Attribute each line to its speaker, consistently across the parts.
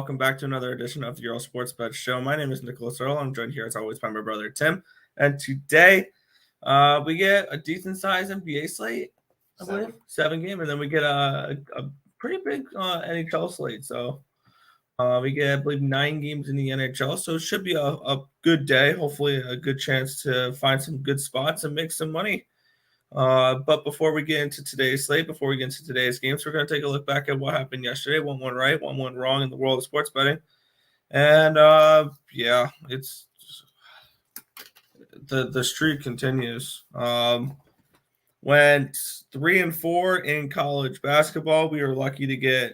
Speaker 1: welcome back to another edition of the Earle Sports Bet Show. My name is Nicholas Earle. I'm joined here as always by my brother Tim. And today we get a decent sized NBA slate, I believe, 7 game, and then we get a pretty big NHL slate. So we get, I believe, 9 games in the NHL. So it should be a good day. Hopefully a good chance to find some good spots and make some money. But before we get into today's slate, before we get into today's games, we're going to take a look back at what happened yesterday. One went right, one went wrong in the world of sports betting. And it's the streak continues. Went 3-4 in college basketball. We were lucky to get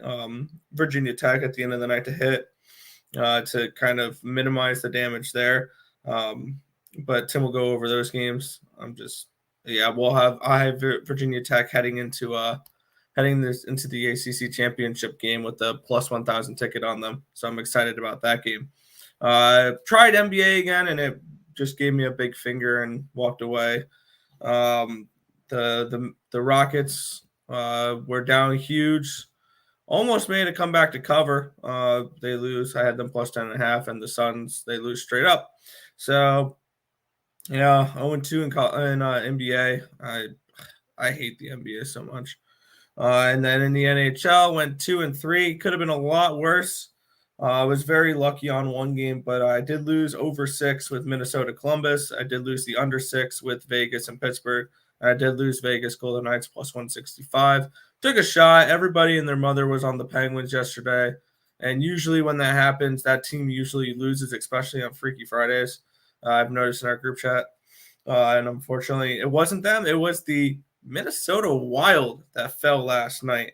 Speaker 1: Virginia Tech at the end of the night to hit to kind of minimize the damage there. But Tim will go over those games. I have Virginia Tech heading into the ACC championship game with the plus 1,000 ticket on them. So I'm excited about that game. Tried NBA again, and it just gave me a big finger and walked away. The Rockets were down huge, almost made a comeback to cover. They lose. I had them plus 10.5, and the Suns, they lose straight up. So, 0-2 in NBA. I hate the NBA so much. And then in the NHL, went 2-3. Could have been a lot worse. I was very lucky on one game, but I did lose over 6 with Minnesota Columbus. I did lose the under 6 with Vegas and Pittsburgh. I did lose Vegas Golden Knights plus 165. Took a shot. Everybody and their mother was on the Penguins yesterday. And usually when that happens, that team usually loses, especially on Freaky Fridays. I've noticed in our group chat. And unfortunately, it wasn't them. It was the Minnesota Wild that fell last night,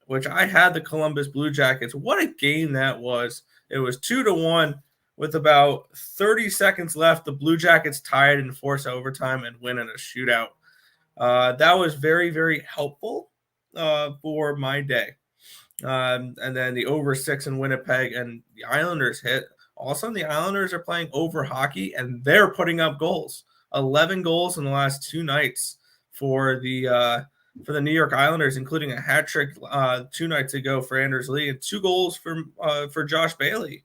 Speaker 1: which I had the Columbus Blue Jackets. What a game that was. It was 2-1 with about 30 seconds left. The Blue Jackets tied and force overtime and win in a shootout. That was very, very helpful for my day. And then the over 6 in Winnipeg and the Islanders hit. All of a sudden, the Islanders are playing over hockey, and they're putting up goals. 11 goals in the last 2 nights for the New York Islanders, including a hat trick 2 nights ago for Anders Lee, and 2 goals for Josh Bailey.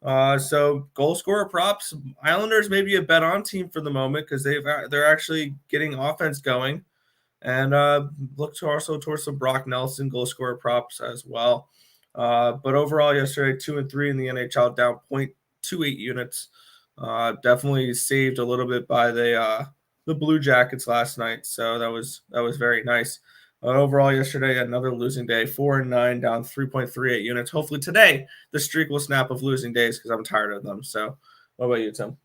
Speaker 1: So goal scorer props. Islanders may be a bet on team for the moment because they're actually getting offense going, and look to also towards some Brock Nelson goal scorer props as well. But overall, yesterday, 2-3 in the NHL, down 0.28 units. Definitely saved a little bit by the Blue Jackets last night, so that was very nice. Overall, yesterday, another losing day, 4-9, down 3.38 units. Hopefully today, the streak will snap of losing days because I'm tired of them. So, what about you, Tim?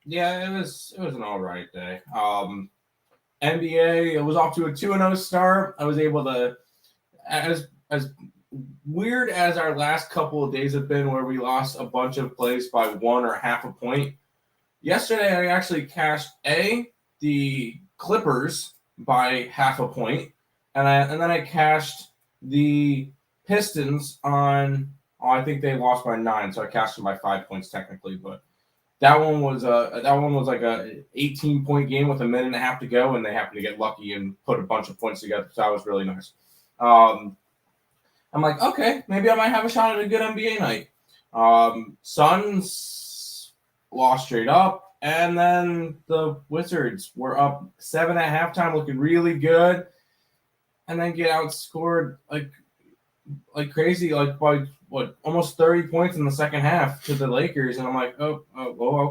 Speaker 2: Yeah, it was an all right day. NBA, it was off to a 2-0 start. I was able to, as weird as our last couple of days have been where we lost a bunch of plays by 1 or half a point, yesterday I actually cashed the Clippers by half a point, and then I cashed the Pistons on, I think they lost by 9, so I cashed them by 5 points technically, but that one was like a 18-point game with a minute and a half to go, and they happened to get lucky and put a bunch of points together, so that was really nice. I'm like, okay, maybe I might have a shot at a good NBA night. Suns lost straight up, and then the Wizards were up 7 at halftime, looking really good, and then get outscored like crazy, like by almost 30 points in the second half to the Lakers, and I'm like, well,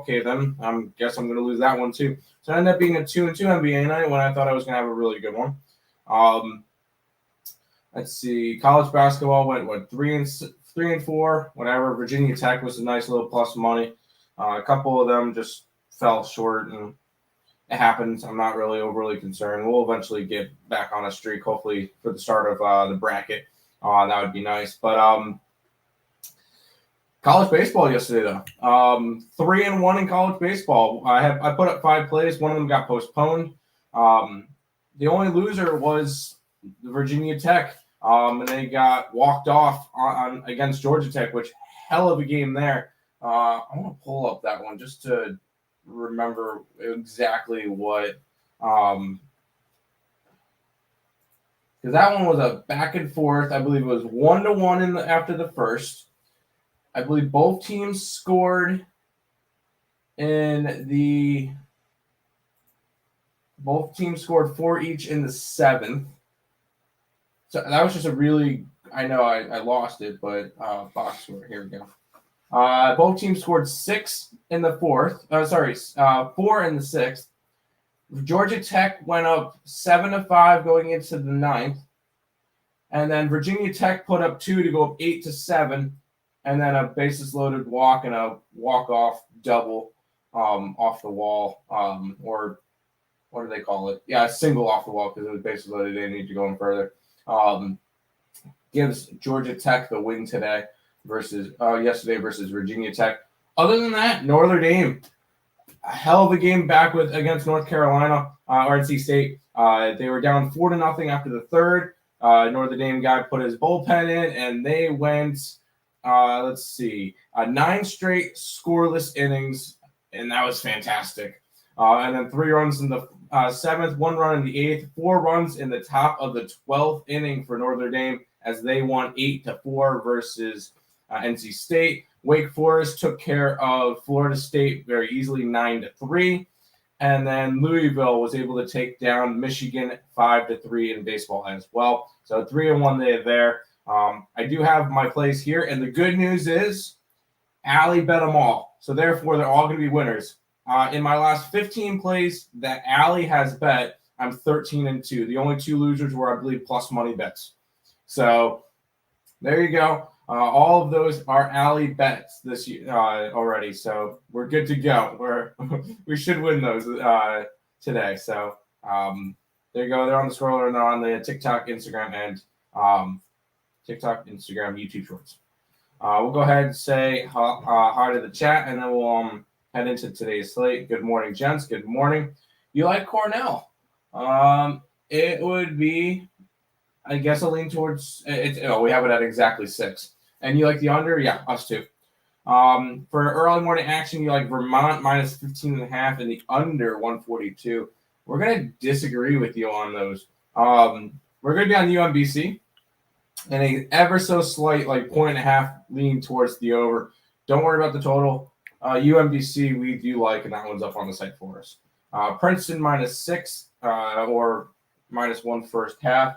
Speaker 2: okay, then I guess I'm gonna lose that one too. So it ended up being a 2-2 NBA night when I thought I was gonna have a really good one. Let's see. College basketball went 3-4, whatever. Virginia Tech was a nice little plus money. A couple of them just fell short, and it happens. I'm not really overly concerned. We'll eventually get back on a streak, hopefully for the start of the bracket. That would be nice. But college baseball yesterday, though. 3-1 in college baseball. I put up 5 plays. One of them got postponed. The only loser was the Virginia Tech. And they got walked off on against Georgia Tech, which hell of a game there. I want to pull up that one just to remember exactly what because that one was a back and forth. I believe it was 1-1 after the first. I believe both teams scored both teams scored 4 each in the 7th. So that was just a really, I know I lost it, but box score, here we go. Both teams scored 6 in the 4th. 4 in the 6th. Georgia Tech went up 7-5 going into the 9th. And then Virginia Tech put up 2 to go up 8-7. And then a bases loaded walk and a walk-off double off the wall. Or what do they call it? Yeah, a single off the wall because it was bases loaded. They didn't need to go in further. Gives Georgia Tech the win today yesterday versus Virginia Tech. Other than that, Notre Dame, a hell of a game back against North Carolina or NC State. They were down 4-0 after the 3rd. Notre Dame guy put his bullpen in, and they went, 9 straight scoreless innings, and that was fantastic. And then 3 runs in the 7th, 1 run in the 8th, 4 runs in the top of the 12th inning for Notre Dame as they won 8-4 versus NC State. Wake Forest took care of Florida State very easily, 9-3. And then Louisville was able to take down Michigan 5-3 in baseball as well. So 3-1 there. I do have my plays here, and the good news is Allie bet them all. So therefore, they're all going to be winners. In my last 15 plays that Allie has bet, I'm 13-2. The only 2 losers were, I believe, plus money bets. So there you go. All of those are Allie bets this year already. So we're good to go. We should win those today. So there you go. They're on the scroller and they're on the TikTok, Instagram, and YouTube Shorts. We'll go ahead and say hi to the chat, and then we'll head into today's slate. Good morning, gents. Good morning. You like Cornell? It would be, I guess, a lean towards it. We have it at exactly 6. And you like the under? Yeah, us too. For early morning action, you like Vermont minus 15.5 and the under 142. We're going to disagree with you on those. We're going to be on UMBC and a ever so slight, like 1.5 lean towards the over. Don't worry about the total. UMBC, we do like, and that one's up on the site for us. Princeton minus 6 or minus 1 first half.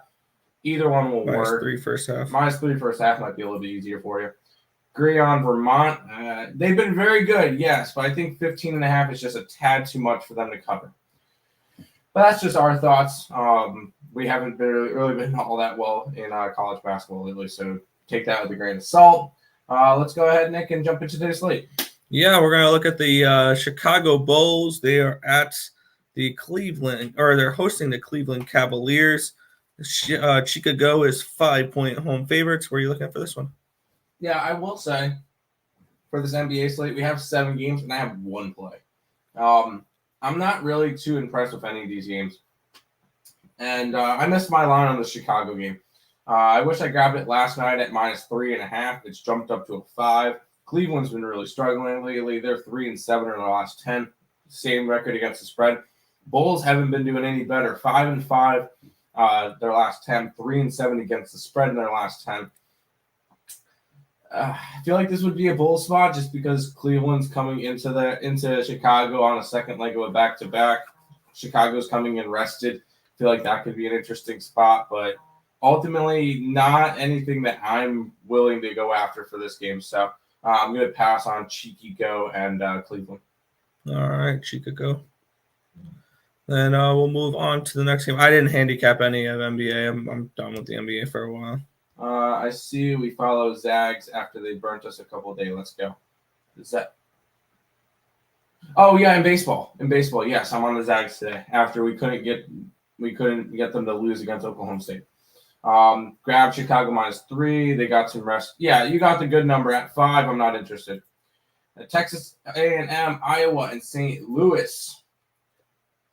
Speaker 2: Either one will work.
Speaker 1: -3 first half.
Speaker 2: -3 first half might be a little bit easier for you. Agree on Vermont. They've been very good, yes, but I think 15.5 is just a tad too much for them to cover. But that's just our thoughts. We haven't really been all that well in college basketball lately, so take that with a grain of salt. Let's go ahead, Nick, and jump into today's slate.
Speaker 1: Yeah, we're going to look at the Chicago Bulls. They are at the they're hosting the Cleveland Cavaliers. Chicago is 5-point home favorites. Where are you looking at for this one?
Speaker 2: Yeah, I will say for this NBA slate, we have 7 games and I have 1 play. I'm not really too impressed with any of these games. And I missed my line on the Chicago game. I wish I grabbed it last night at -3.5. It's jumped up to a 5. Cleveland's been really struggling lately. They're 3-7 in their last 10. Same record against the spread. Bulls haven't been doing any better. 5-5 their last 10. 3-7 against the spread in their last 10. I feel like this would be a bull spot just because Cleveland's coming into Chicago on a second leg of a back-to-back. Chicago's coming in rested. I feel like that could be an interesting spot, but ultimately not anything that I'm willing to go after for this game. So I'm going to pass on Chicago and Cleveland.
Speaker 1: All right, Chicago. Then we'll move on to the next game. I didn't handicap any of NBA. I'm done with the NBA for a while.
Speaker 2: I see we follow Zags after they burnt us a couple of days. Let's go. Is that? Oh yeah, in baseball. Yes, I'm on the Zags today. After we couldn't get them to lose against Oklahoma State. Grab Chicago -3. They got some rest. Yeah, you got the good number at 5. I'm not interested. Texas A&M, Iowa, and St. Louis.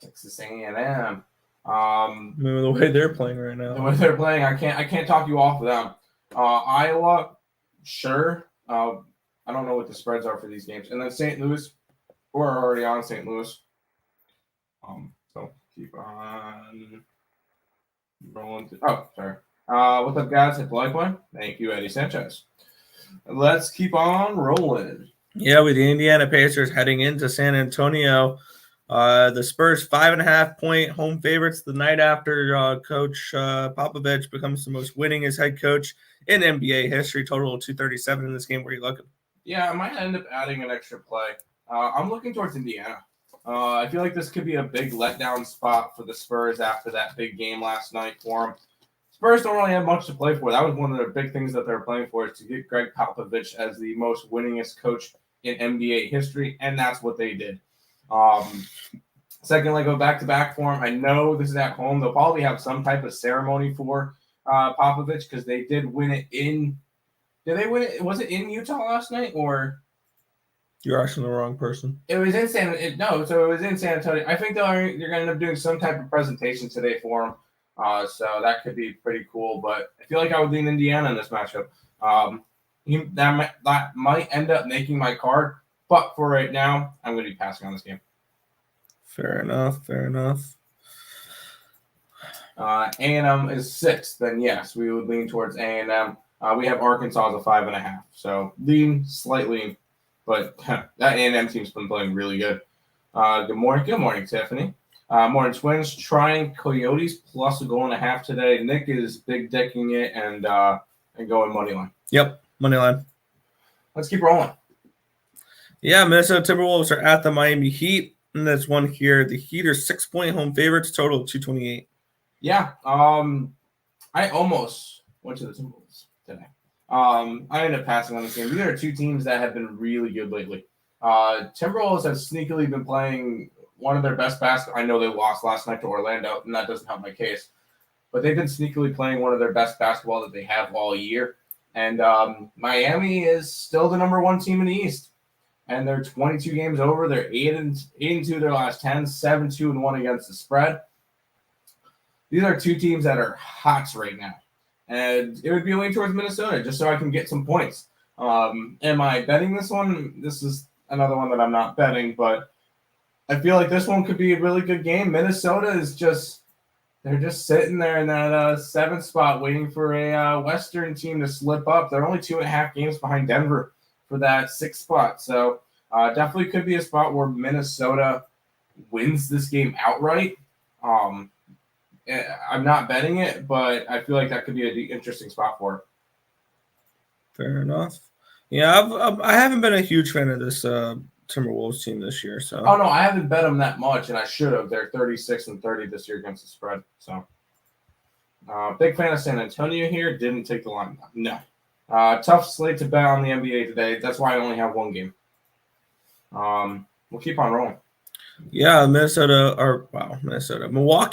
Speaker 2: Texas A&M.
Speaker 1: Remember the way they're playing right now.
Speaker 2: The way they're playing, I can't talk you off of them. Iowa, sure. I don't know what the spreads are for these games. And then St. Louis, we're already on St. Louis. So keep on. Sorry. What's up, guys? Hit the like button. Thank you, Eddie Sanchez. Let's keep on rolling.
Speaker 1: Yeah, with the Indiana Pacers heading into San Antonio, the Spurs 5.5-point home favorites the night after Coach Popovich becomes the most winningest head coach in NBA history. Total of 237 in this game. Where are you looking?
Speaker 2: Yeah, I might end up adding an extra play. I'm looking towards Indiana. I feel like this could be a big letdown spot for the Spurs after that big game last night for them. Spurs don't really have much to play for. That was one of the big things that they're playing for, is to get Greg Popovich as the most winningest coach in NBA history, and that's what they did. Second leg of back-to-back for him. I know this is at home. They'll probably have some type of ceremony for Popovich, because they did win it in – did they win it? Was it in Utah last night, or –
Speaker 1: You're asking the wrong person.
Speaker 2: It was in San Antonio. I think they're going to end up doing some type of presentation today for him. So that could be pretty cool. But I feel like I would lean Indiana in this matchup. That might end up making my card. But for right now, I'm going to be passing on this game.
Speaker 1: Fair enough.
Speaker 2: A&M is 6. Then yes, we would lean towards A&M. We have Arkansas as a 5.5. So lean slightly. But that A&M team's been playing really good. Good morning, Tiffany. Morning, Twins. Trying Coyotes plus 1.5 today. Nick is big decking it and going money line.
Speaker 1: Yep, money line.
Speaker 2: Let's keep rolling.
Speaker 1: Yeah, Minnesota Timberwolves are at the Miami Heat, and there's one here. The Heat are 6-point home favorites, total of 228.
Speaker 2: Yeah, I almost went to the Timberwolves today. I ended up passing on this game. These are two teams that have been really good lately. Timberwolves have sneakily been playing one of their best basketball. I know they lost last night to Orlando, and that doesn't help my case. But they've been sneakily playing one of their best basketball that they have all year. And Miami is still the number 1 team in the East. And they're 22 games over. They're 8-2 their last 10, 7-2-1 against the spread. These are two teams that are hot right now. And it would be a lean towards Minnesota just so I can get some points. Am I betting this one? This is another one that I'm not betting, but I feel like this one could be a really good game. Minnesota is they're just sitting there in that 7th spot waiting for a Western team to slip up. They're only 2.5 games behind Denver for that 6th spot. So definitely could be a spot where Minnesota wins this game outright. I'm not betting it, but I feel like that could be an interesting spot for it.
Speaker 1: Fair enough. Yeah, I haven't been a huge fan of this Timberwolves team this year. So.
Speaker 2: Oh no, I haven't bet them that much, and I should have. They're 36-30 this year against the spread. So, big fan of San Antonio here. Didn't take the line. No. Tough slate to bet on the NBA today. That's why I only have one game. We'll keep on rolling.
Speaker 1: Yeah, Milwaukee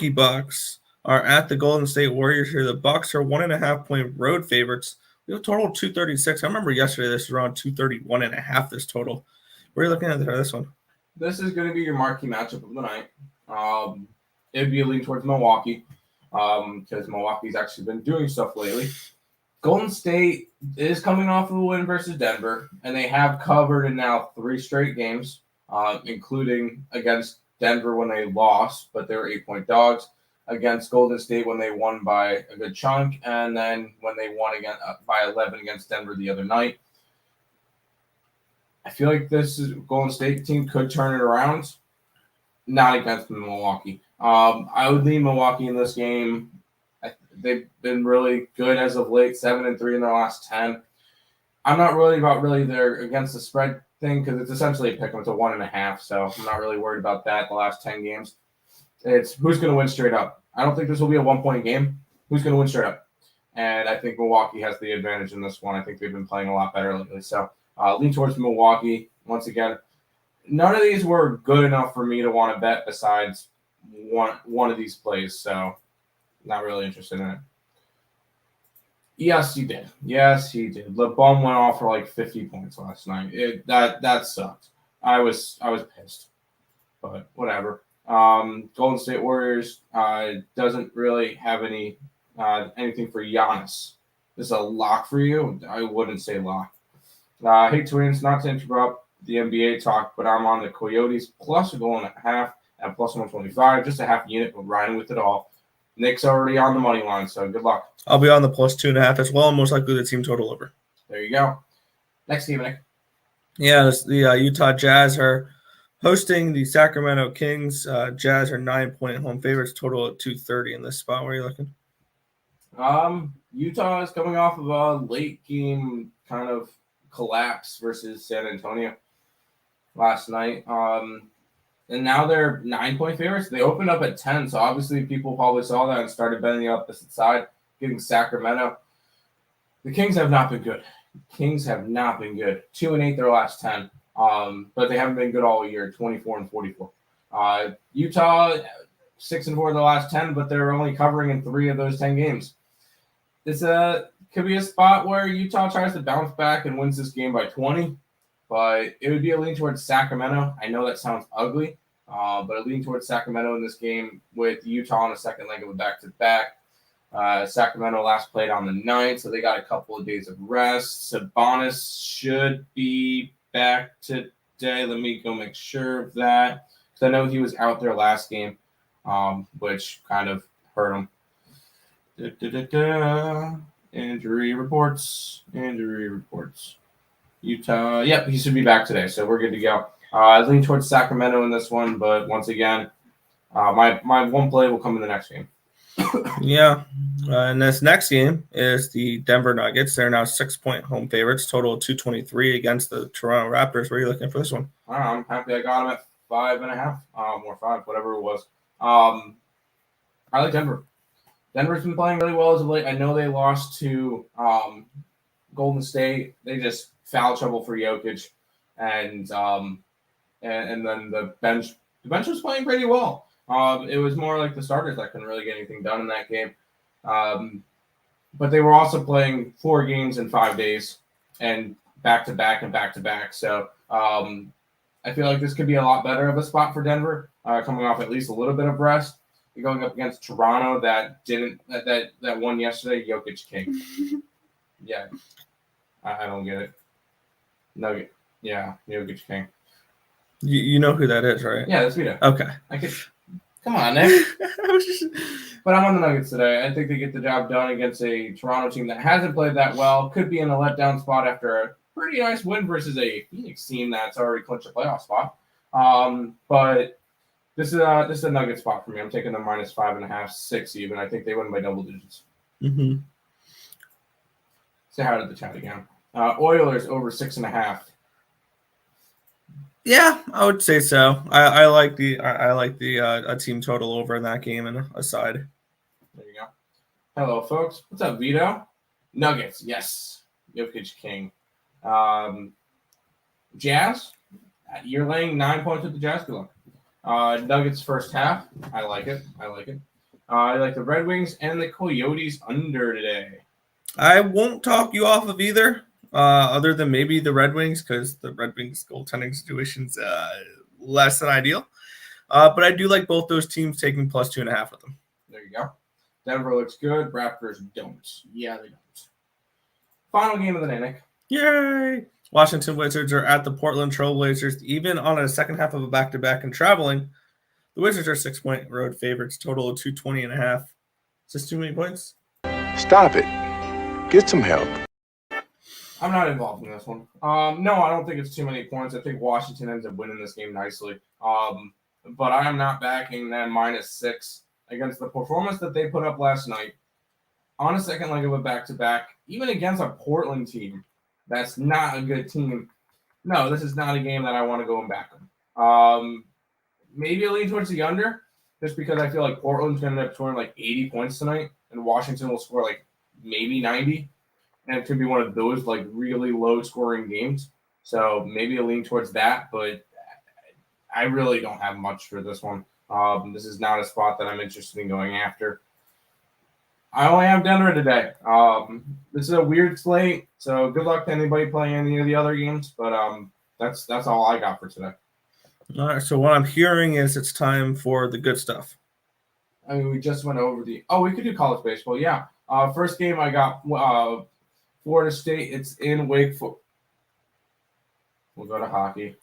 Speaker 1: Bucks are at the Golden State Warriors here. The Bucks are 1.5-point road favorites. We have a total of 236. I remember yesterday this was around 231.5. This total. Where are you looking at this one?
Speaker 2: This is going to be your marquee matchup of the night. It would be a lean towards Milwaukee because Milwaukee's actually been doing stuff lately. Golden State is coming off of a win versus Denver, and they have covered in now 3 straight games, including against Denver when they lost, but they were 8-point dogs, against Golden State when they won by a good chunk, and then when they won again by 11 against Denver the other night. I feel like this Golden State team could turn it around. Not against Milwaukee. I would lean Milwaukee in this game. They've been really good as of late, 7-3 in their last 10. I'm not really about their against the spread thing because it's essentially a pick 'em. It's a 1.5, so I'm not really worried about that the last 10 games. It's who's going to win straight up. I don't think this will be a 1-point game. Who's going to win straight up? And I think Milwaukee has the advantage in this one. I think they've been playing a lot better lately. So lean towards Milwaukee. Once again, none of these were good enough for me to want to bet besides one of these plays. So not really interested in it. Yes, he did. LeBum went off for like 50 points last night. That sucked. I was pissed. But whatever. Golden State Warriors doesn't really have anything for Giannis. This is a lock for you? I wouldn't say lock. Hey, Twins, not to interrupt the NBA talk, but I'm on the Coyotes plus 1.5 at plus 125, just a half unit, but riding with it all. Nick's already on the money line, so good luck.
Speaker 1: I'll be on the plus 2.5 as well, and most likely the team total over.
Speaker 2: There you go. Next game, Nick.
Speaker 1: Yeah, the Utah Jazz are hosting the Sacramento Kings. Jazz are 9-point home favorites, total at 230 in this spot. Where are you looking?
Speaker 2: Utah is coming off of a late game kind of collapse versus San Antonio last night. And now they're 9-point favorites. They opened up at 10, so obviously people probably saw that and started betting the opposite side, getting Sacramento. The Kings have not been good. 2-8 their last 10, but they haven't been good all year. 24-44. Utah 6-4 the last 10, but they're only covering in 3 of those 10 games. This could be a spot where Utah tries to bounce back and wins this game by 20, but it would be a lean towards Sacramento. I know that sounds ugly, but a lean towards Sacramento in this game with Utah on the second leg of a back-to-back. Sacramento last played on the 9th, so they got a couple of days of rest. Sabonis should be back today. Let me go make sure of that, because I know he was out there last game, which kind of hurt him. Injury reports. Utah. Yep, he should be back today, so we're good to go. I lean towards Sacramento in this one, but once again, my one play will come in the next game.
Speaker 1: Yeah, and this next game is the Denver Nuggets. They're now 6-point home favorites, total of 223 against the Toronto Raptors. Where are you looking for this one?
Speaker 2: I'm happy I got them at 5.5, or 5, whatever it was. I like Denver. Denver's been playing really well as of late. I know they lost to Golden State. They just foul trouble for Jokic, and then the bench was playing pretty well. It was more like the starters that couldn't really get anything done in that game. But they were also playing 4 games in 5 days and back-to-back. So I feel like this could be a lot better of a spot for Denver, coming off at least a little bit of rest. You're going up against Toronto that won yesterday, Jokic King. Yeah. I don't get it. Nugget. Yeah, Jokic King.
Speaker 1: You know who that is, right?
Speaker 2: Yeah, that's Vito.
Speaker 1: Okay.
Speaker 2: Come on, Nick. But I'm on the Nuggets today. I think they get the job done against a Toronto team that hasn't played that well. Could be in a letdown spot after a pretty nice win versus a Phoenix team that's already clinched a playoff spot. But this is a Nugget spot for me. I'm taking the minus 5.5, 6 even. I think they win by double digits.
Speaker 1: Mm-hmm.
Speaker 2: Say hi to the chat again. Oilers over 6.5.
Speaker 1: Yeah, I would say so. I like the a team total over in that game and a side.
Speaker 2: There you go. Hello, folks. What's up, Vito? Nuggets, yes. Jokic King. Jazz. You're laying 9 points with the Jazz. Good luck. Nuggets first half. I like it. I like the Red Wings and the Coyotes under today.
Speaker 1: I won't talk you off of either. Other than maybe the Red Wings, because the Red Wings goaltending situation's less than ideal. But I do like both those teams taking plus 2.5 with them.
Speaker 2: There you go. Denver looks good. Raptors don't. Yeah, they don't. Final game of the day, Nick.
Speaker 1: Yay! Washington Wizards are at the Portland Trail Blazers. Even on a second half of a back-to-back and traveling, the Wizards are 6-point road favorites, total of 220.5. Is this too many points?
Speaker 3: Stop it. Get some help.
Speaker 2: I'm not involved in this one. No, I don't think it's too many points. I think Washington ends up winning this game nicely. But I am not backing them minus 6 against the performance that they put up last night on a second leg of a back-to-back, even against a Portland team that's not a good team. No, this is not a game that I want to go and back them. Maybe a lean towards the under, just because I feel like Portland's going to end up scoring like 80 points tonight, and Washington will score like maybe 90. And it could be one of those like really low scoring games. So maybe a lean towards that, but I really don't have much for this one. This is not a spot that I'm interested in going after. I only have Denver today. This is a weird slate, so good luck to anybody playing any of the other games. But that's all I got for today.
Speaker 1: All right. So what I'm hearing is it's time for the good stuff.
Speaker 2: I mean, we just went over we could do college baseball. Yeah. First game I got Florida State. It's in Wake Forest. We'll go to hockey.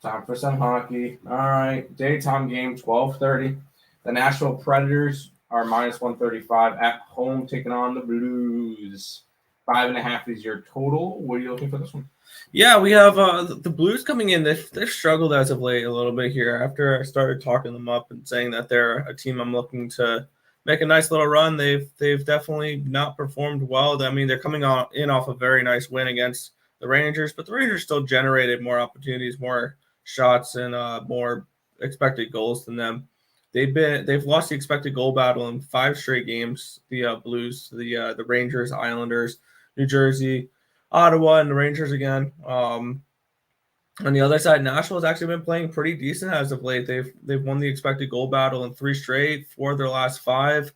Speaker 2: Time for some hockey. All right. Daytime game, 12:30. The Nashville Predators are minus 135 at home, taking on the Blues. 5.5 is your total. What are you looking for this one?
Speaker 1: Yeah, we have the Blues coming in. They've struggled as of late a little bit here. After I started talking them up and saying that they're a team I'm looking to make a nice little run, they've definitely not performed well. I mean, they're coming off a very nice win against the Rangers, but the Rangers still generated more opportunities, more shots, and more expected goals than them. They've lost the expected goal battle in 5 straight games. The Blues, the Rangers, Islanders, New Jersey, Ottawa, and the Rangers again. On the other side, Nashville has actually been playing pretty decent as of late. They've won the expected goal battle in 3 straight, 4 of their last 5,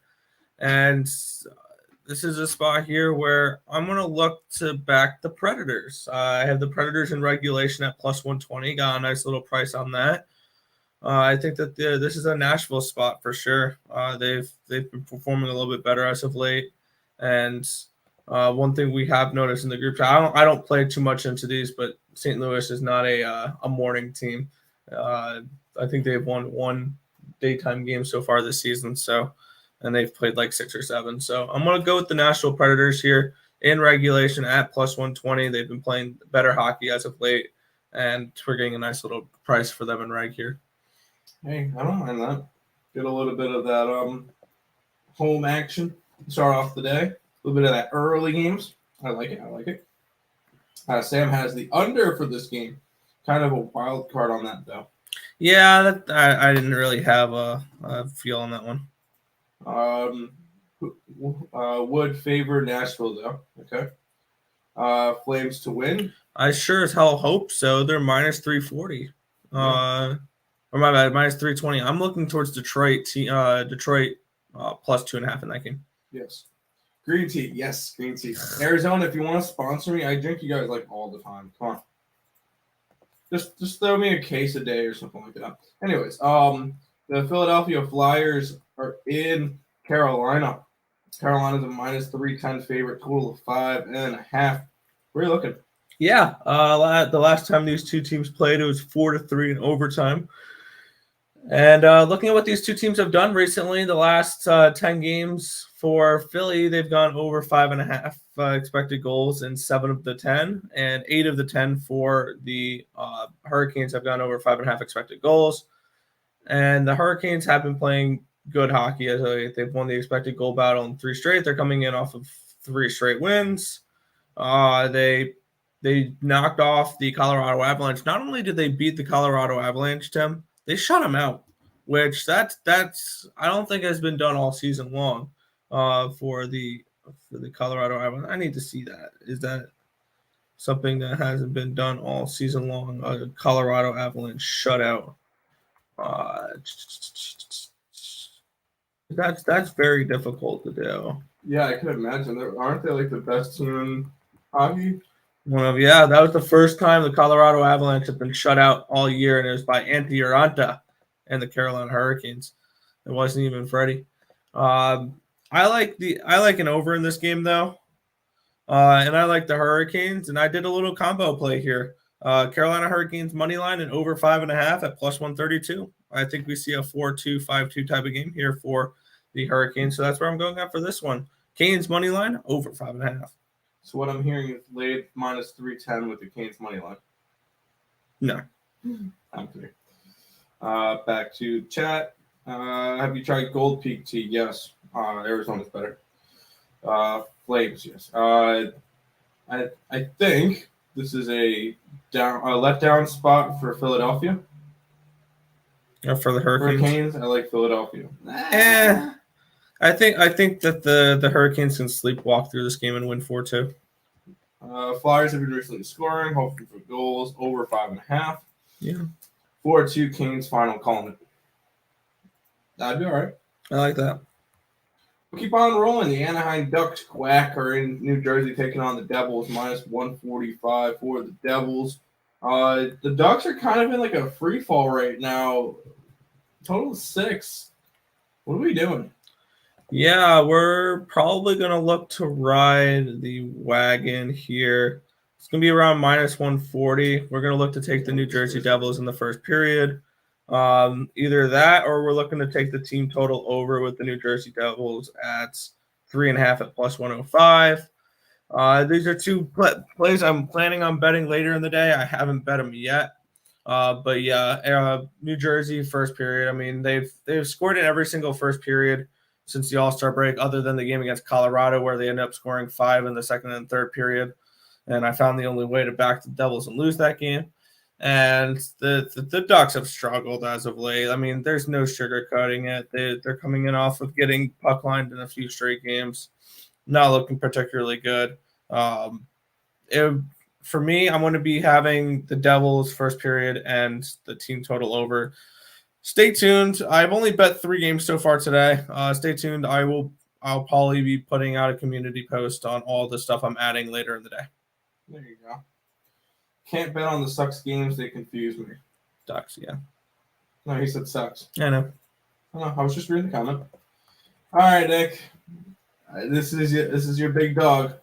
Speaker 1: and this is a spot here where I'm going to look to back the Predators. I have the Predators in regulation at plus 120. Got a nice little price on that. I think that this is a Nashville spot for sure. They've been performing a little bit better as of late, and one thing we have noticed in the group, I don't play too much into these, but St. Louis is not a morning team. I think they've won 1 daytime game so far this season, and they've played like 6 or 7. So I'm going to go with the Nashville Predators here in regulation at plus 120. They've been playing better hockey as of late, and we're getting a nice little price for them in reg here.
Speaker 2: Hey, I don't mind that. Get a little bit of that home action to start off the day. A little bit of that early games. I like it. Sam has the under for this game. Kind of a wild card on that, though.
Speaker 1: Yeah, I didn't really have a feel on that one.
Speaker 2: Would favor Nashville, though. Okay. Flames to win.
Speaker 1: I sure as hell hope so. They're minus 340. Or my bad, minus 320. I'm looking towards Detroit. Detroit plus 2.5 in that game.
Speaker 2: Yes. Green tea. Yes, green tea. Arizona, if you want to sponsor me, I drink you guys like all the time. Come on. Just throw me a case a day or something like that. Anyways, the Philadelphia Flyers are in Carolina. Carolina's a minus 310 favorite, total of 5.5. Where are you looking?
Speaker 1: Yeah, the last time these two teams played, it was 4-3 in overtime. And looking at what these two teams have done recently, the last 10 games for Philly, they've gone over 5.5 expected goals in 7 of the 10, and 8 of the 10 for the Hurricanes have gone over 5.5 expected goals. And the Hurricanes have been playing good hockey as they've won the expected goal battle in 3 straight. They're coming in off of 3 straight wins. They knocked off the Colorado Avalanche. Not only did they beat the Colorado Avalanche, Tim, they shut them out, which that's I don't think has been done all season long for the Colorado Avalanche. I need to see that. Is that something that hasn't been done all season long? A Colorado Avalanche shutout. That's very difficult to do.
Speaker 2: Yeah, I can imagine. Aren't they like the best team in hockey?
Speaker 1: That was the first time the Colorado Avalanche have been shut out all year, and it was by Antti Raanta and the Carolina Hurricanes. It wasn't even Freddie. I like an over in this game though, and I like the Hurricanes, and I did a little combo play here. Carolina Hurricanes money line and over 5.5 at plus 132. I think we see a 4-2, 5-2 type of game here for the Hurricanes, so that's where I'm going at for this one. Canes money line over 5.5.
Speaker 2: So what I'm hearing is laid minus 310 with the Canes money line.
Speaker 1: No.
Speaker 2: I'm kidding. Back to chat. Have you tried Gold Peak tea? Yes. Arizona's better. Flames, yes. I think this is a letdown spot for Philadelphia.
Speaker 1: For the Hurricanes?
Speaker 2: I like Philadelphia.
Speaker 1: I think that the Hurricanes can sleepwalk through this game and win 4-2.
Speaker 2: Flyers have been recently scoring, hoping for goals over 5.5.
Speaker 1: Yeah.
Speaker 2: 4-2 Canes final, calling it. That'd be all right.
Speaker 1: I like that.
Speaker 2: We'll keep on rolling. The Anaheim Ducks quack are in New Jersey taking on the Devils, minus 145 for the Devils. The Ducks are kind of in like a free fall right now. Total 6. What are we doing?
Speaker 1: Yeah, we're probably going to look to ride the wagon here. It's going to be around minus 140. We're going to look to take the New Jersey Devils in the first period. Either that or we're looking to take the team total over with the New Jersey Devils at 3.5 at plus 105. These are two plays I'm planning on betting later in the day. I haven't bet them yet. But yeah, New Jersey first period. I mean, they've scored in every single first period since the All-Star break, other than the game against Colorado where they ended up scoring 5 in the second and third period. And I found the only way to back the Devils and lose that game. And the Ducks have struggled as of late. I mean, there's no sugarcoating it. They're coming in off of getting puck lined in a few straight games, not looking particularly good. For me, I'm going to be having the Devils first period and the team total over. Stay tuned. I've only bet 3 games so far today. Stay tuned. I'll probably be putting out a community post on all the stuff I'm adding later in the day.
Speaker 2: There you go. Can't bet on the Sucks games. They confuse me.
Speaker 1: Ducks, yeah.
Speaker 2: No, he said Sucks.
Speaker 1: I know.
Speaker 2: I was just reading the comment. All right, Nick. This is your big dog.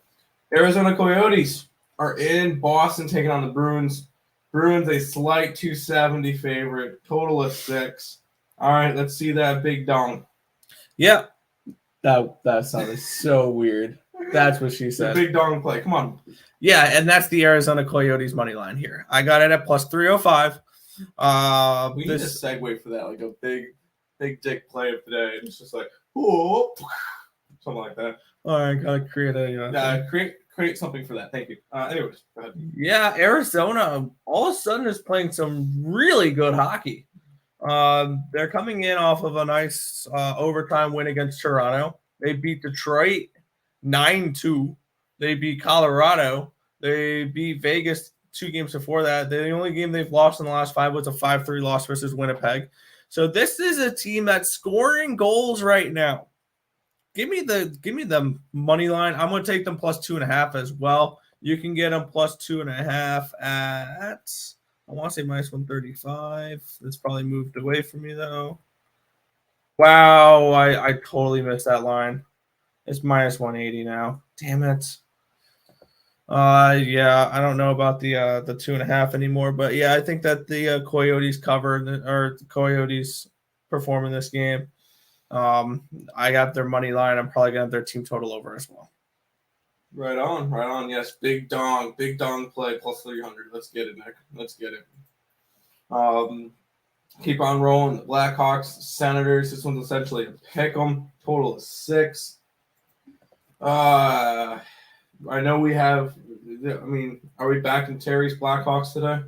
Speaker 2: Arizona Coyotes are in Boston taking on the Bruins. Bruins a slight 270 favorite. Total of 6. All right, let's see that big dong.
Speaker 1: Yeah. That sounded so weird. That's what she said.
Speaker 2: The big dong play. Come on.
Speaker 1: Yeah, and that's the Arizona Coyotes money line here. I got it at plus 305.
Speaker 2: We need a segue for that, like a big dick play of today. And it's just like, whoa, something like that.
Speaker 1: All right, gotta create a
Speaker 2: create something for that. Thank you. Anyways, go ahead.
Speaker 1: Yeah, Arizona all of a sudden is playing some really good hockey. They're coming in off of a nice overtime win against Toronto. They beat Detroit 9-2. They beat Colorado. They beat Vegas 2 games before that. The only game they've lost in the last 5 was a 5-3 loss versus Winnipeg. So this is a team that's scoring goals right now. Give me the money line. I'm going to take them plus 2.5 as well. You can get them plus 2.5 at, I want to say minus 135. It's probably moved away from me though. Wow, I totally missed that line. It's minus 180 now. Damn it. Yeah, I don't know about the 2.5 anymore, but yeah, I think that the Coyotes the Coyotes perform in this game. I got their money line. I'm probably gonna have their team total over as well.
Speaker 2: Right on. Yes, big dong play plus 300. Let's get it, Nick. Let's get it. Keep on rolling. The Blackhawks, Senators. This one's essentially a pick 'em. Total of 6. I know we have. I mean, are we back in Terry's Blackhawks today?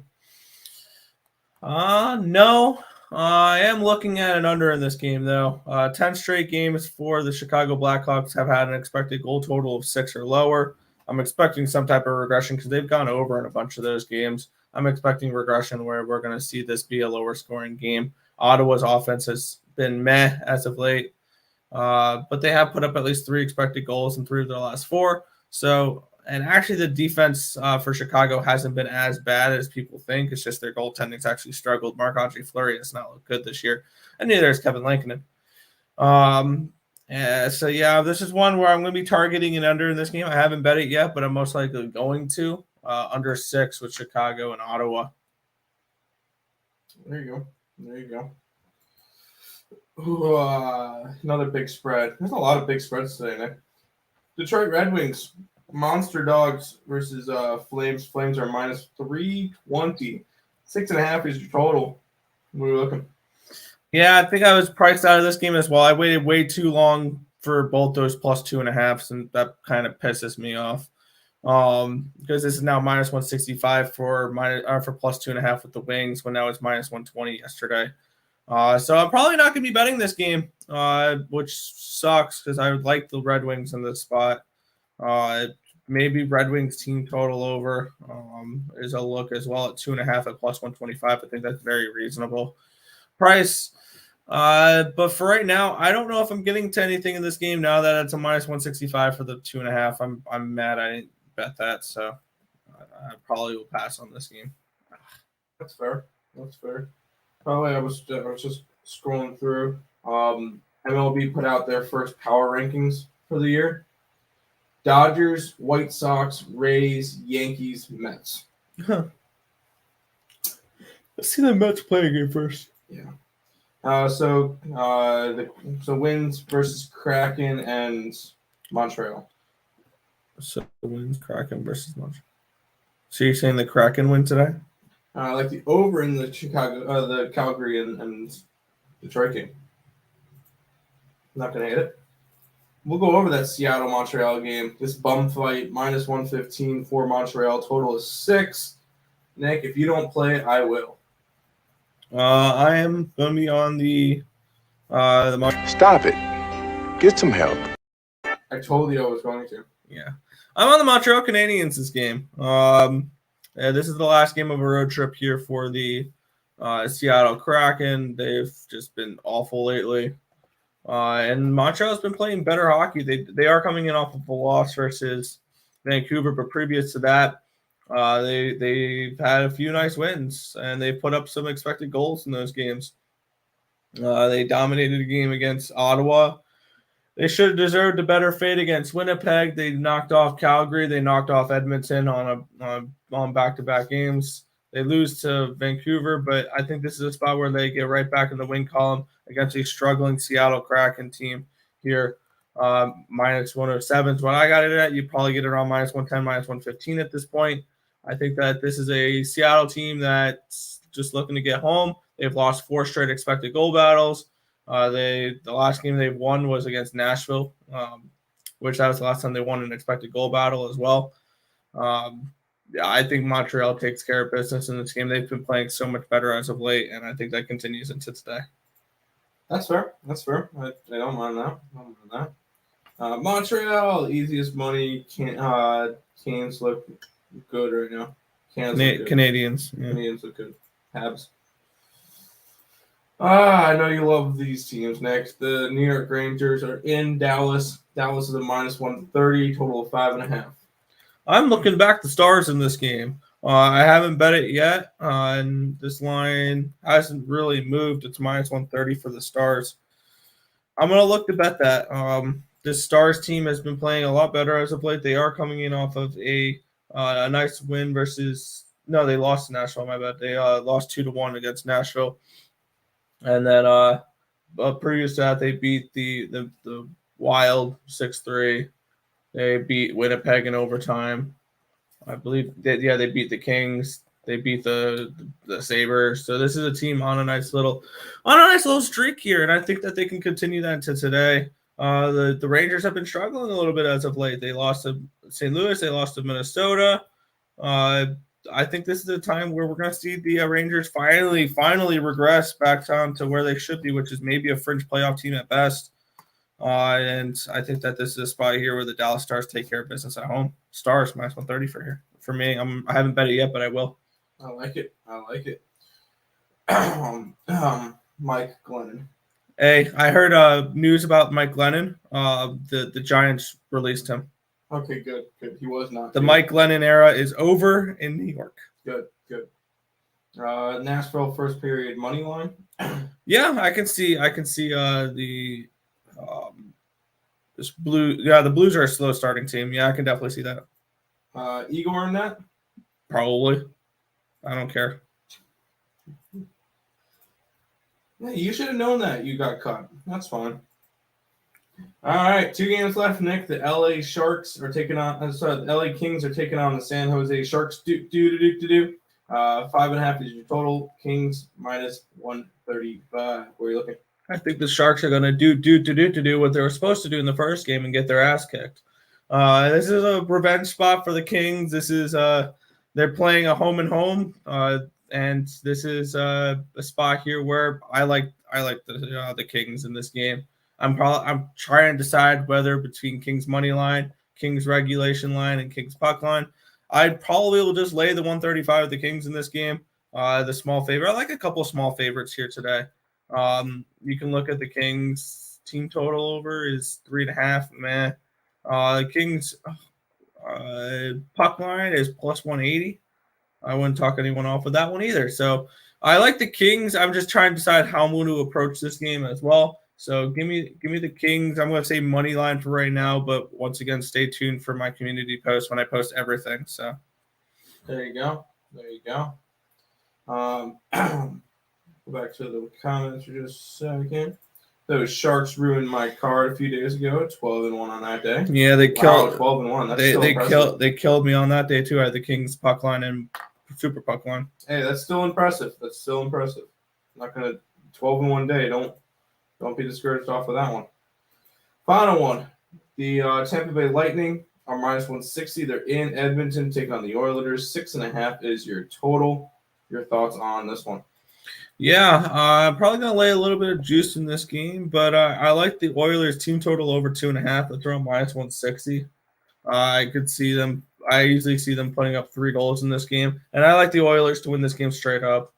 Speaker 1: No. I am looking at an under in this game, though. 10 straight games for the Chicago Blackhawks have had an expected goal total of 6 or lower. I'm expecting some type of regression because they've gone over in a bunch of those games. I'm expecting regression where we're going to see this be a lower scoring game. Ottawa's offense has been meh as of late, but they have put up at least 3 expected goals in 3 of their last 4. So, and actually the defense for Chicago hasn't been as bad as people think. It's just their goaltending's actually struggled. Marc-Andre Fleury has not looked good this year, and neither has Kevin Lankinen. So yeah, this is one where I'm going to be targeting an under in this game. I haven't bet it yet, but I'm most likely going to under 6 with Chicago and Ottawa.
Speaker 2: There you go. Ooh, another big spread. There's a lot of big spreads today, Nick. Detroit Red Wings, monster dogs versus Flames. Flames are minus 320. 6.5 is your total. What are you looking?
Speaker 1: Yeah, I think I was priced out of this game as well. I waited way too long for both those plus 2.5s, and that kind of pisses me off. Because this is now minus 165 for plus 2.5 with the Wings, when that was minus 120 yesterday. So I'm probably not going to be betting this game, which sucks because I would like the Red Wings in this spot. Maybe Red Wings team total over is a look as well at 2.5 at plus 125. I think that's very reasonable price. But for right now, I don't know if I'm getting to anything in this game now that it's a minus 165 for the 2.5. I'm mad I didn't bet that, so I probably will pass on this game.
Speaker 2: That's fair. Probably I was just scrolling through. MLB put out their first power rankings for the year. Dodgers, White Sox, Rays, Yankees, Mets.
Speaker 1: Huh. Let's see the Mets play a game first.
Speaker 2: So wins versus Kraken and Montreal.
Speaker 1: So wins Kraken versus Montreal. So you're saying the Kraken win today?
Speaker 2: I like the over in the the Calgary and Detroit game. Not gonna hit it. We'll go over that Seattle Montreal game. This bum fight minus 115 for Montreal. Total is 6. Nick, if you don't play it, I will.
Speaker 1: I am going to be on the
Speaker 3: Stop it. Get some help.
Speaker 2: I told you I was going to.
Speaker 1: Yeah, I'm on the Montreal Canadiens this game. This is the last game of a road trip here for the Seattle Kraken. They've just been awful lately. And Montreal's been playing better hockey. They are coming in off of a loss versus Vancouver, but previous to that, they've had a few nice wins, and they put up some expected goals in those games. They dominated a game against Ottawa. They should have deserved a better fate against Winnipeg. They knocked off Calgary. They knocked off Edmonton on back-to-back games. They lose to Vancouver, but I think this is a spot where they get right back in the win column against a struggling Seattle Kraken team here. Minus 107 is what I got it at. You probably get it around minus 110, minus 115 at this point. I think that this is a Seattle team that's just looking to get home. They've lost 4 straight expected goal battles. The last game they won was against Nashville, which that was the last time they won an expected goal battle as well. I think Montreal takes care of business in this game. They've been playing so much better as of late, and I think that continues into today.
Speaker 2: That's fair. I don't mind that. Montreal, easiest money. Canes look good right now.
Speaker 1: Canadiens. Yeah.
Speaker 2: Canadiens look good. Habs. I know you love these teams. Next, the New York Rangers are in Dallas. Dallas is a minus 130, total of 5.5.
Speaker 1: I'm looking back the Stars in this game. I haven't bet it yet, and this line hasn't really moved. It's minus 130 for the Stars. I'm going to look to bet that. This Stars team has been playing a lot better as of late. They are coming in off of a nice win versus – no, they lost to Nashville, my bad. They lost 2-1 against Nashville. And then previous to that, they beat the Wild 6-3. They beat Winnipeg in overtime. I believe they beat the Kings. They beat the Sabres. So this is a team on a nice little streak here, and I think that they can continue that into today. The Rangers have been struggling a little bit as of late. They lost to St. Louis. They lost to Minnesota. I think this is a time where we're going to see the Rangers finally regress back down to where they should be, which is maybe a fringe playoff team at best. And I think that this is a spot here where the Dallas Stars take care of business at home. Stars minus 130 for me. I haven't bet it yet, but I will.
Speaker 2: I like it. Mike Glennon.
Speaker 1: Hey, I heard news about Mike Glennon. The Giants released him.
Speaker 2: Okay, good. He was not.
Speaker 1: The Mike Glennon era is over in New York.
Speaker 2: Good. Nashville first period money line.
Speaker 1: Yeah, I can see the this blue. Yeah, the Blues are a slow starting team. Yeah, I can definitely see that.
Speaker 2: Igor in that?
Speaker 1: Probably. I don't care.
Speaker 2: Yeah, you should have known that you got caught. That's fine. All right, 2 games left, Nick. The LA Sharks are taking on. The LA Kings are taking on the San Jose Sharks. 5.5 is your total. Kings minus 135. Where are you looking?
Speaker 1: I think the Sharks are going to do what they were supposed to do in the first game and get their ass kicked. This is a revenge spot for the Kings. This is they're playing a home and home, and this is a spot here where I like the Kings in this game. I'm trying to decide whether between Kings money line, Kings regulation line, and Kings puck line. I probably will just lay the 135 of the Kings in this game. The small favorite. I like a couple of small favorites here today. You can look at the Kings team total over is 3.5. Man, the Kings puck line is plus 180. I wouldn't talk anyone off with that one either. So I like the Kings. I'm just trying to decide how I'm going to approach this game as well. So give me the Kings. I'm going to say money line for right now, but once again, stay tuned for my community post when I post everything. So
Speaker 2: there you go. Go back to the comments for just a second. Those Sharks ruined my card a few days ago. 12-1 on that day.
Speaker 1: Yeah, they killed.
Speaker 2: 12-1. That's still impressive.
Speaker 1: They killed me on that day too. I had the Kings puck line and super puck line.
Speaker 2: Hey, that's still impressive. I'm not gonna 12-1 day. Don't be discouraged off of that one. Final one. The Tampa Bay Lightning are -160. They're in Edmonton, taking on the Oilers. 6.5 is your total. Your thoughts on this one?
Speaker 1: Yeah, I'm probably going to lay a little bit of juice in this game, but I like the Oilers team total over 2.5. They're throwing -160. I could see them. I usually see them putting up 3 goals in this game, and I like the Oilers to win this game straight up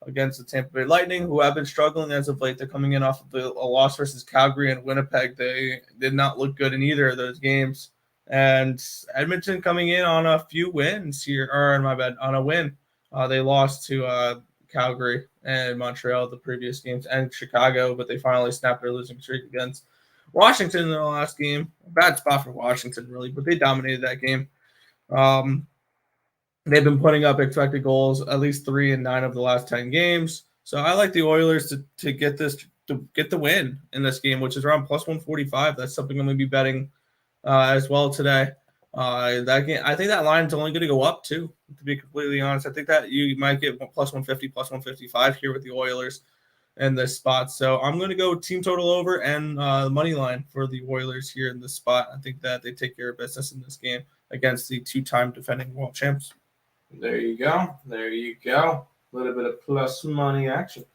Speaker 1: against the Tampa Bay Lightning, who have been struggling as of late. They're coming in off of a loss versus Calgary and Winnipeg. They did not look good in either of those games. And Edmonton coming in on a few wins here, or my bad, on a win. They lost to Calgary and Montreal the previous games and Chicago, but they finally snapped their losing streak against Washington in the last game. Bad spot for Washington, really, but they dominated that game. They've been putting up expected goals, at least 3 in 9 of the last 10 games. So I like the Oilers to get the win in this game, which is around +145. That's something I'm going to be betting as well today. That game, I think that line is only going to go up too. To be completely honest, I think that you might get +150, +155 here with the Oilers in this spot. So I'm going to go team total over and money line for the Oilers here in this spot. I think that they take care of business in this game against the 2-time defending world champs.
Speaker 2: There you go. A little bit of plus money action.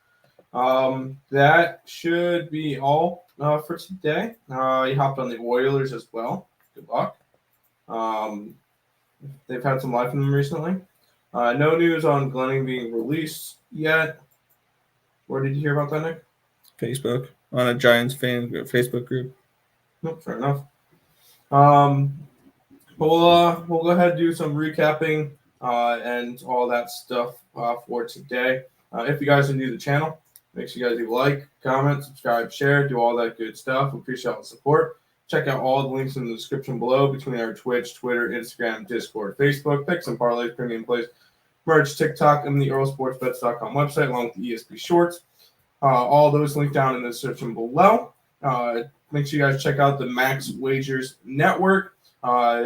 Speaker 2: That should be all for today. You hopped on the Oilers as well. Good luck. They've had some life in them recently. No news on Glenning being released yet. Where did you hear about that, Nick?
Speaker 1: Facebook, on a Giants fan Facebook group.
Speaker 2: Nope, fair enough. We'll go ahead and do some recapping and all that stuff for today. If you guys are new to the channel, make sure you guys do like, comment, subscribe, share, do all that good stuff. We appreciate all the support. Check out all the links in the description below between our Twitch, Twitter, Instagram, Discord, Facebook, picks and parlays, premium plays, merch, TikTok, and the EarleSportsBets.com website, along with the ESP Shorts. All those linked down in the description below. Make sure you guys check out the Max Wagers Network.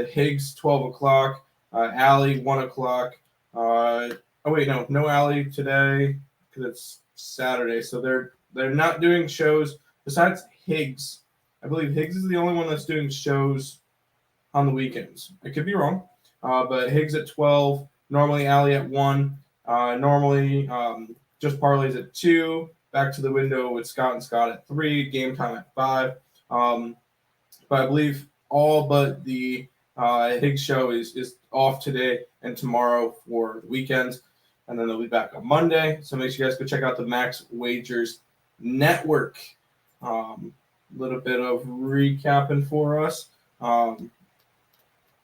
Speaker 2: Higgs, 12 o'clock. Alley, 1 o'clock. No Alley today because it's Saturday. So they're not doing shows besides Higgs. I believe Higgs is the only one that's doing shows on the weekends. I could be wrong. But Higgs at 12, normally Alley at 1, normally just Parleys at 2, back to the window with Scott and Scott at 3, game time at 5. But I believe all but the Higgs show is off today and tomorrow for the weekends, and then they'll be back on Monday. So make sure you guys go check out the Max Wagers Network. Little bit of recapping for us. I'm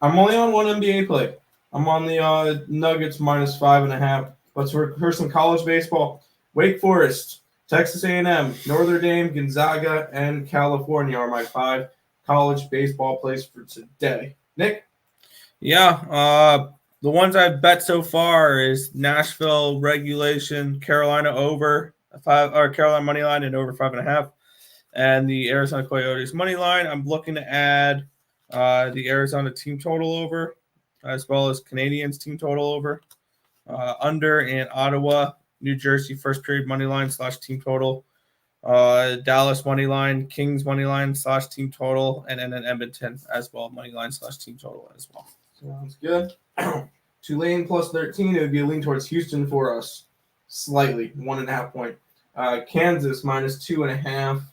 Speaker 2: only on one NBA play. I'm on the Nuggets -5.5. But for some college baseball, Wake Forest, Texas A&M, Notre Dame, Gonzaga, and California are my 5 college baseball plays for today. Nick?
Speaker 1: Yeah, the ones I've bet so far is Nashville regulation, Carolina over 5, or Carolina money line and over 5.5. And the Arizona Coyotes money line. I'm looking to add the Arizona team total over, as well as Canadiens team total over, under in Ottawa, New Jersey first period money line / team total, Dallas money line, Kings money line / team total, and then Edmonton as well money line / team total as well.
Speaker 2: Sounds good. Tulane +13. It would be a lean towards Houston for us, slightly 1.5 point. Kansas -2.5.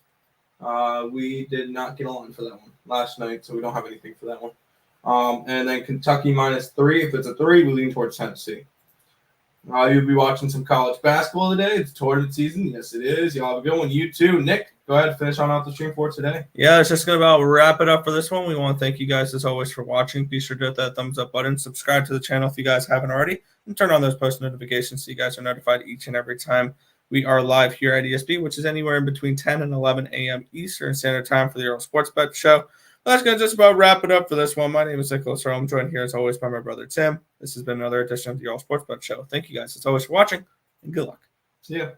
Speaker 2: We did not get a line for that one last night, so we don't have anything for that one. And then Kentucky -3. If it's a 3, we lean towards Tennessee. You'll be watching some college basketball today. It's tournament season. Yes, it is. Y'all have a good one. You too. Nick, go ahead and finish on out the stream for today.
Speaker 1: Yeah, it's just going to about wrap it up for this one. We want to thank you guys, as always, for watching. Be sure to hit that thumbs up button. Subscribe to the channel if you guys haven't already. And turn on those post notifications so you guys are notified each and every time we are live here at ESB, which is anywhere in between 10 and 11 a.m. Eastern Standard Time for the Earle Sports Bet Show. That's going to just about wrap it up for this one. My name is Nicholas Earle. I'm joined here, as always, by my brother, Tim. This has been another edition of the Earle Sports Bet Show. Thank you guys, as always, for watching, and good luck.
Speaker 2: See ya.